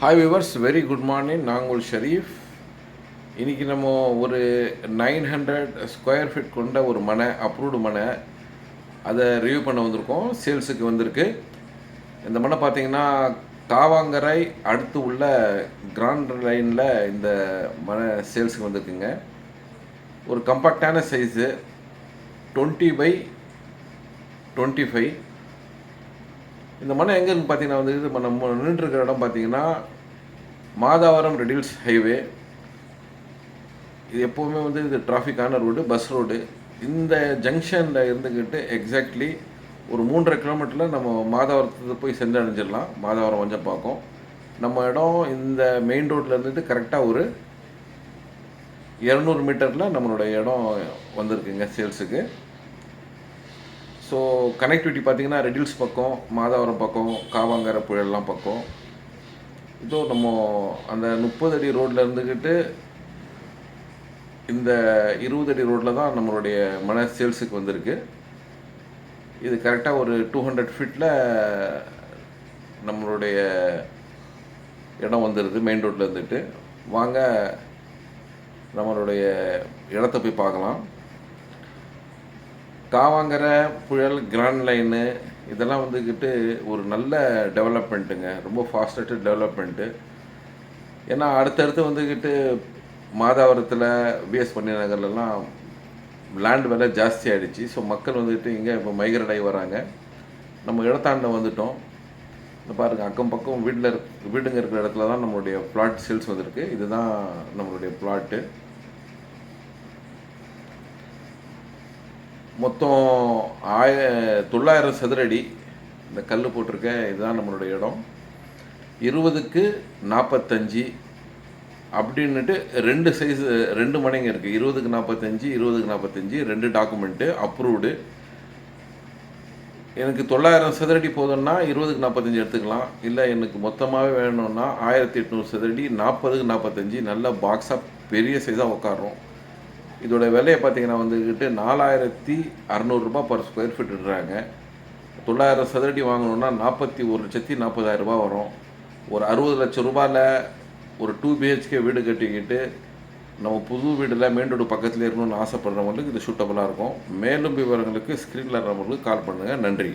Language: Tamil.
Hi viewers, very good morning. நான் உங்கள் ஷரீஃப். இன்றைக்கி நம்ம ஒரு 900 ஸ்கொயர் ஃபீட் கொண்ட ஒரு மனை, அப்ரூவ்டு மனை, அதை ரிவ்யூ பண்ண வந்திருக்கோம். சேல்ஸுக்கு வந்திருக்கு. இந்த மனை பார்த்தீங்கன்னா காவாங்கரை அடுத்து உள்ள கிராண்ட் லைனில் இந்த மனை சேல்ஸுக்கு வந்திருக்குங்க. ஒரு கம்பாக்டான சைஸு 20x25. இந்த மனை எங்கேன்னு பார்த்தீங்கன்னா வந்து நம்ம நின்றுருக்கிற இடம் பார்த்தீங்கன்னா மாதாவரம் ரெடில்ஸ் ஹைவே. இது எப்போவுமே வந்து இது டிராஃபிக்கான ரோடு, பஸ் ரோடு. இந்த ஜங்ஷனில் இருந்துக்கிட்டு எக்ஸாக்ட்லி ஒரு 3.5 கிலோமீட்டரில் நம்ம மாதாவரத்துக்கு போய் சென்றடைஞ்சிடலாம். மாதாவரம் கொஞ்சம் பார்க்கும். நம்ம இடம் இந்த மெயின் ரோட்டில் இருந்துட்டு கரெக்டாக ஒரு 200 மீட்டரில் நம்மளுடைய இடம் வந்திருக்குங்க சேல்ஸுக்கு. ஸோ கனெக்டிவிட்டி பார்த்திங்கன்னா ரெடில்ஸ் பக்கம், மாதாவரம் பக்கம், காவாங்கரை புழல்லாம் பக்கம். இதோ நம்ம அந்த 30 அடி ரோட்டில் இருந்துக்கிட்டு இந்த 20 அடி ரோட்டில் தான் நம்மளுடைய மனை சேல்ஸுக்கு வந்திருக்கு. இது கரெக்டாக ஒரு 200 ஃபீட்டில் நம்மளுடைய இடம் வந்துடுது மெயின் ரோட்டில் இருந்துட்டு. வாங்க நம்மளுடைய இடத்த போய் பார்க்கலாம். காவாங்கரை புழல் கிராண்ட் லைனு இதெல்லாம் வந்துக்கிட்டு ஒரு நல்ல டெவலப்மெண்ட்டுங்க, ரொம்ப ஃபாஸ்டஸ்ட் டெவலப்மெண்ட்டு. ஏன்னா அடுத்தடுத்து வந்துக்கிட்டு மாதாவரத்தில் விஎஸ் பண்ணி நகர்லலாம் லேண்ட் விலை ஜாஸ்தி ஆகிடுச்சு. ஸோ மக்கள் வந்துக்கிட்டு இங்கே இப்போ மைக்ரேட் ஆகி வராங்க. நம்ம இடத்தாண்ட வந்துட்டோம். இந்த பாருங்கள், அக்கம் பக்கம் வீடுங்க இருக்கிற இடத்துல தான் நம்மளுடைய பிளாட் சேல்ஸ் வந்திருக்கு. இதுதான் நம்மளுடைய பிளாட்டு. மொத்தம் 900 சதுரடி இந்த கல் போட்டிருக்க. இதுதான் நம்மளுடைய இடம். 20க்கு 45 அப்படின்னுட்டு 2 சைஸு, 2 மனைங்க இருக்குது. 20க்கு 45, 20க்கு 45, 2 டாக்குமெண்ட்டு அப்ரூவ்டு. எனக்கு 900 சதுரடி போதும்னா 20க்கு 45 எடுத்துக்கலாம். இல்லை எனக்கு மொத்தமாகவே வேணும்னா 1800 சதுரடி 40க்கு 45 நல்ல பாக்ஸாக பெரிய சைஸாக உட்காரோம். இதோட விலையை பார்த்தீங்கன்னா வந்துக்கிட்டு 4600 பர் ஸ்கொயர் ஃபீட் விடுறாங்க. 900 சதுரடி வாங்கணுன்னா 41,40,000 வரும். ஒரு 60 லட்சம் ரூபாயில் ஒரு 2 BHK வீடு கட்டிக்கிட்டு நம்ம புது வீடில் மெயின் ரோடு பக்கத்தில் இருக்கணும்னு ஆசைப்படுறவங்களுக்கு இது சூட்டபுளாக இருக்கும். மேலும் விவரங்களுக்கு ஸ்க்ரீனில் நம்மளுக்கு கால் பண்ணுங்கள். நன்றி.